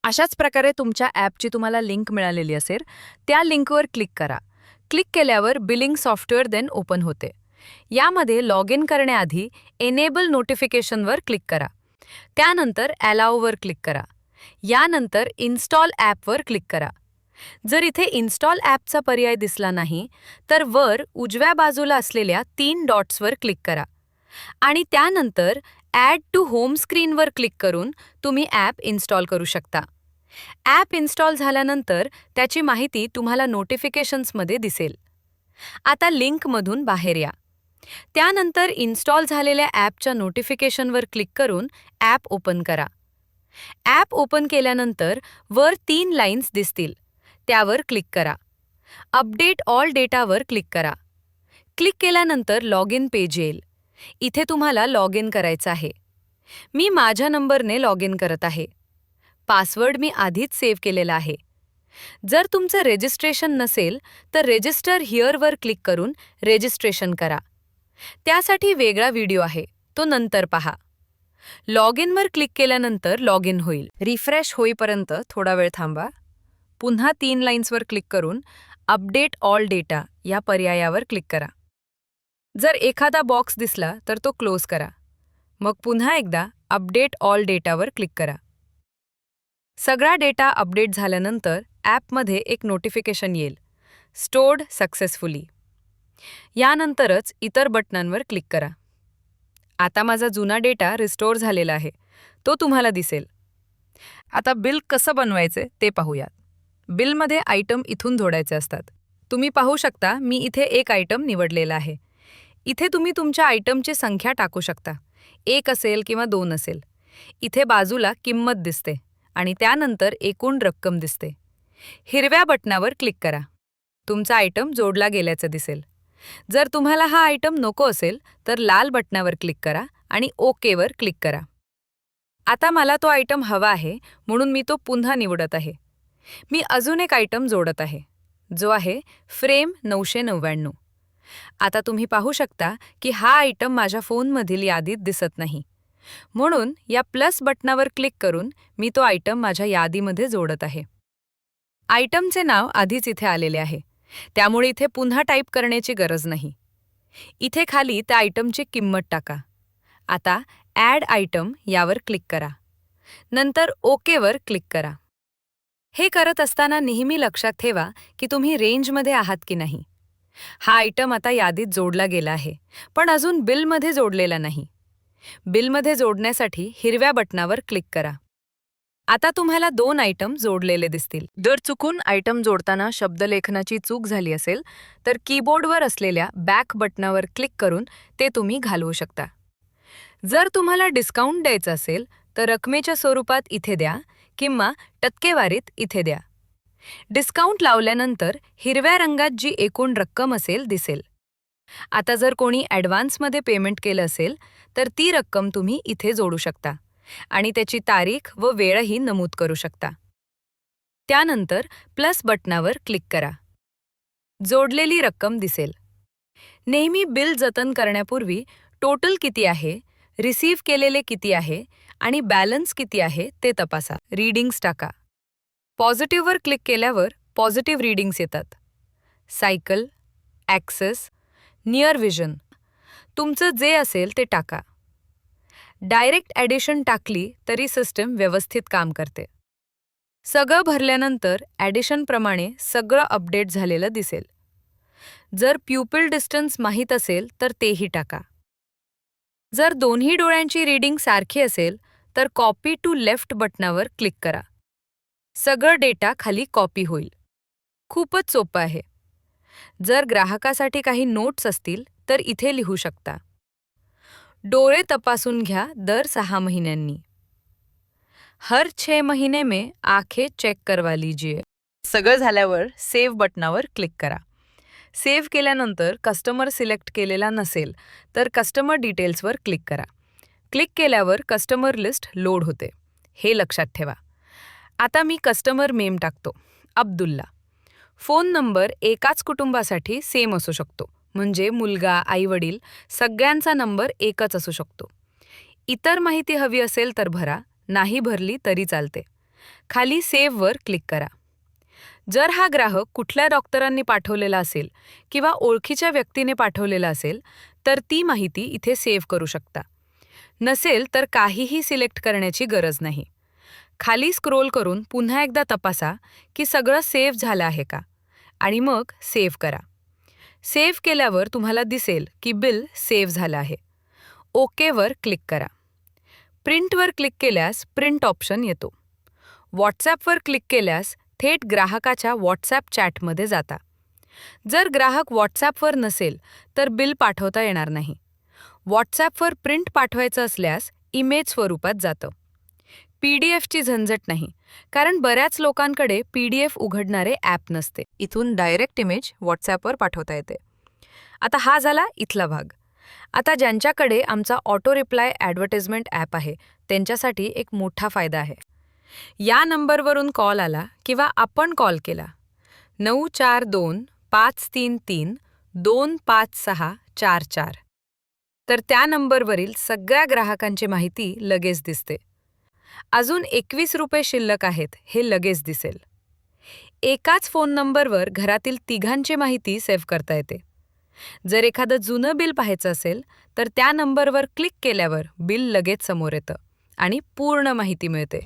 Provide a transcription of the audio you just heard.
अशाच प्रकारे तुमच्या ॲपची तुम्हाला लिंक मिळालेली असेल, त्या लिंकवर क्लिक करा. क्लिक केल्यावर बिलिंग सॉफ्टवेअर देन ओपन होते. यामध्ये लॉग इन करण्याआधी एनेबल नोटिफिकेशनवर क्लिक करा. त्यानंतर अलाउवर क्लिक करा. यानंतर इन्स्टॉल ॲपवर क्लिक करा. जर इथे इन्स्टॉल ॲपचा पर्याय दिसला नाही, तर वर उजव्या बाजूला असलेल्या 3 डॉट्सवर क्लिक करा आणि त्यानंतर ॲड टू होम स्क्रीनवर क्लिक करून तुम्ही ॲप इन्स्टॉल करू शकता. ॲप इन्स्टॉल झाल्यानंतर त्याची माहिती तुम्हाला नोटिफिकेशन्समध्ये दिसेल. आता लिंकमधून बाहेर या. त्यानंतर इन्स्टॉल झालेल्या ॲपच्या नोटिफिकेशनवर क्लिक करून ॲप ओपन करा. ॲप ओपन केल्यानंतर वर 3 लाईन्स दिसतील. त्यावर क्लिक करा. अपडेट ऑल डेटावर क्लिक करा. क्लिक केल्यानंतर लॉग इन पेज येईल. इथे तुम्हाला लॉग इन करायचं आहे. मी माझ्या नंबरने लॉग इन करत आहे. पासवर्ड मी आधीच सेव्ह केलेला आहे. जर तुमचं रेजिस्ट्रेशन नसेल तर रेजिस्टर हिअरवर क्लिक करून रेजिस्ट्रेशन करा. त्यासाठी वेगळा व्हिडिओ आहे, तो नंतर पहा. लॉग इनवर क्लिक केल्यानंतर लॉग इन होईल. रिफ्रेश होईपर्यंत थोडा वेळ थांबा. पुन्हा 3 लाईन्सवर क्लिक करून अपडेट ऑल डेटा या पर्यायावर क्लिक करा. जर एखादा बॉक्स दिसला तर तो क्लोज करा. मग पुन्हा एकदा अपडेट ऑल डेटावर क्लिक करा. सगळा डेटा अपडेट झाल्यानंतर ॲपमध्ये एक नोटिफिकेशन येईल, स्टोर्ड सक्सेसफुली. यानंतरच इतर बटनांवर क्लिक करा. आता माझा जुना डेटा रिस्टोअर झालेला आहे, तो तुम्हाला दिसेल. आता बिल कसं बनवायचे ते पाहूयात. बिलमध्ये आयटम इथून जोडायचे असतात. तुम्ही पाहू शकता मी इथे एक आयटम निवडलेला आहे. इथे तुम्ही तुमच्या आयटमची संख्या टाकू शकता. 1 असेल किंवा 2 असेल. इथे बाजूला किंमत दिसते आणि त्यानंतर एकूण रक्कम दिसते. हिरव्या बटनावर क्लिक करा. तुमचा आयटम जोडला गेल्याचं दिसेल. जर तुम्हाला हा आयटम नको असेल तर लाल बटनावर क्लिक करा आणि ओकेवर क्लिक करा. आता मला तो आयटम हवा आहे म्हणून मी तो पुन्हा निवडत आहे. मी अजून एक आयटम जोडत आहे, जो आहे फ्रेम 999. आता तुम्ही पाहू शकता की हा आयटम माझ्या फोनमधील यादीत दिसत नाही. म्हणून या प्लस बटनावर क्लिक करून मी तो आयटम माझ्या यादीमध्ये जोडत आहे. आयटमचे नाव आधीच इथे आलेले आहे, त्यामुळे इथे पुन्हा टाईप करण्याची गरज नाही. इथे खाली त्या आयटमची किंमत टाका. आता ॲड आयटम यावर क्लिक करा. नंतर ओकेवर क्लिक करा. हे करत असताना नेहमी लक्षात ठेवा की तुम्ही रेंजमध्ये आहात की नाही. हा आयटम आता यादीत जोडला गेला आहे, पण अजून बिलमध्ये जोडलेला नाही. बिलमध्ये जोडण्यासाठी हिरव्या बटनावर क्लिक करा. आता तुम्हाला 2 आयटम जोडलेले दिसतील. जर चुकून आयटम जोडताना शब्दलेखनाची चूक झाली असेल तर कीबोर्डवर असलेल्या बॅक बटनावर क्लिक करून ते तुम्ही घालवू शकता. जर तुम्हाला डिस्काउंट द्यायचं असेल तर रकमेच्या स्वरूपात इथे द्या किंवा टक्केवारीत इथे द्या. डिस्काउंट लावल्यानंतर हिरव्या रंगात जी एकूण रक्कम असेल दिसेल. आता जर कोणी ॲडव्हान्समध्ये पेमेंट केलं असेल तर ती रक्कम तुम्ही इथे जोडू शकता आणि त्याची तारीख व वेळही नमूद करू शकता. त्यानंतर प्लस बटनावर क्लिक करा. जोडलेली रक्कम दिसेल. नेहमी बिल जतन करण्यापूर्वी टोटल किती आहे, रिसीव्ह केलेले किती आहे आणि बॅलन्स किती आहे ते तपासा. रीडिंग्स टाका. पॉझिटिव्हवर क्लिक केल्यावर पॉझिटिव्ह रीडिंग्स येतात. सायकल, ॲक्सेस, नियर विजन तुमचं जे असेल ते टाका. डायरेक्ट ॲडिशन टाकली तरी सिस्टम व्यवस्थित काम करते. सगळं भरल्यानंतर ॲडिशनप्रमाणे सगळं अपडेट झालेलं दिसेल. जर प्युपिल डिस्टन्स माहीत असेल तर तेही टाका. जर दोन्ही डोळ्यांची रीडिंग सारखी असेल तर कॉपी टू लेफ्ट बटनावर क्लिक करा. सगळं डेटा खाली कॉपी होईल. खूपच सोपं आहे. जर ग्राहकासाठी काही नोट्स असतील तर इथे लिहू शकता. डोळे तपासून घ्या दर 6 महिन्यांनी. हर 6 महीने में आंखें चेक करवा लीजिए. सगळं झाल्यावर सेव्ह बटनावर क्लिक करा. सेव्ह केल्यानंतर कस्टमर सिलेक्ट केलेला नसेल तर कस्टमर डिटेल्सवर क्लिक करा. क्लिक केल्यावर कस्टमर लिस्ट लोड होते, हे लक्षात ठेवा. आता मी कस्टमर नेम टाकतो, अब्दुल्ला. फोन नंबर एकाच कुटुंबासाठी सेम असू शकतो, म्हणजे मुलगा, आईवडील सगळ्यांचा नंबर एकच असू शकतो. इतर माहिती हवी असेल तर भरा, नाही भरली तरी चालते. खाली सेव्हवर क्लिक करा. जर हा ग्राहक कुठल्या डॉक्टरांनी पाठवलेला असेल किंवा ओळखीच्या व्यक्तीने पाठवलेला असेल तर ती माहिती इथे सेव्ह करू शकता. नसेल तर काहीही सिलेक्ट करण्याची गरज नाही. खाली स्क्रोल करून पुन्हा एकदा तपासा की सगळं सेव्ह झालं आहे का आणि मग सेव्ह करा. सेव्ह केल्यावर तुम्हाला दिसेल की बिल सेव्ह झालं आहे. ओकेवर क्लिक करा. प्रिंटवर क्लिक केल्यास प्रिंट ऑप्शन येतो. व्हॉट्सॲपवर क्लिक केल्यास थेट ग्राहकाच्या व्हॉट्सॲप चॅटमध्ये जाता. जर ग्राहक व्हॉट्सॲपवर नसेल तर बिल पाठवता येणार नाही. व्हॉट्सॲपवर प्रिंट पाठवायचं असल्यास इमेज स्वरूपात जातं. PDF ची झंझट नाही, कारण बऱ्याच लोकांकडे PDF उघडणारे ॲप नसते. इथून डायरेक्ट इमेज व्हॉट्सॲपवर पाठवता येते. आता हा झाला इथला भाग. आता ज्यांच्याकडे आमचा ऑटो रिप्लाय ॲडव्हर्टाइजमेंट ॲप आहे त्यांच्यासाठी एक मोठा फायदा आहे. या नंबरवरून कॉल आला किंवा आपण कॉल केला 942-533-25644 तर त्या नंबरवरील सगळ्या ग्राहकांची माहिती लगेच दिसते. अजून 21 रुपये शिल्लक आहेत हे लगेच दिसेल. एकाच फोन नंबरवर घरातील तिघांची माहिती सेव्ह करता येते. जर एखादं जुनं बिल पाहायचं असेल तर त्या नंबरवर क्लिक केल्यावर बिल लगेच समोर येतं आणि पूर्ण माहिती मिळते.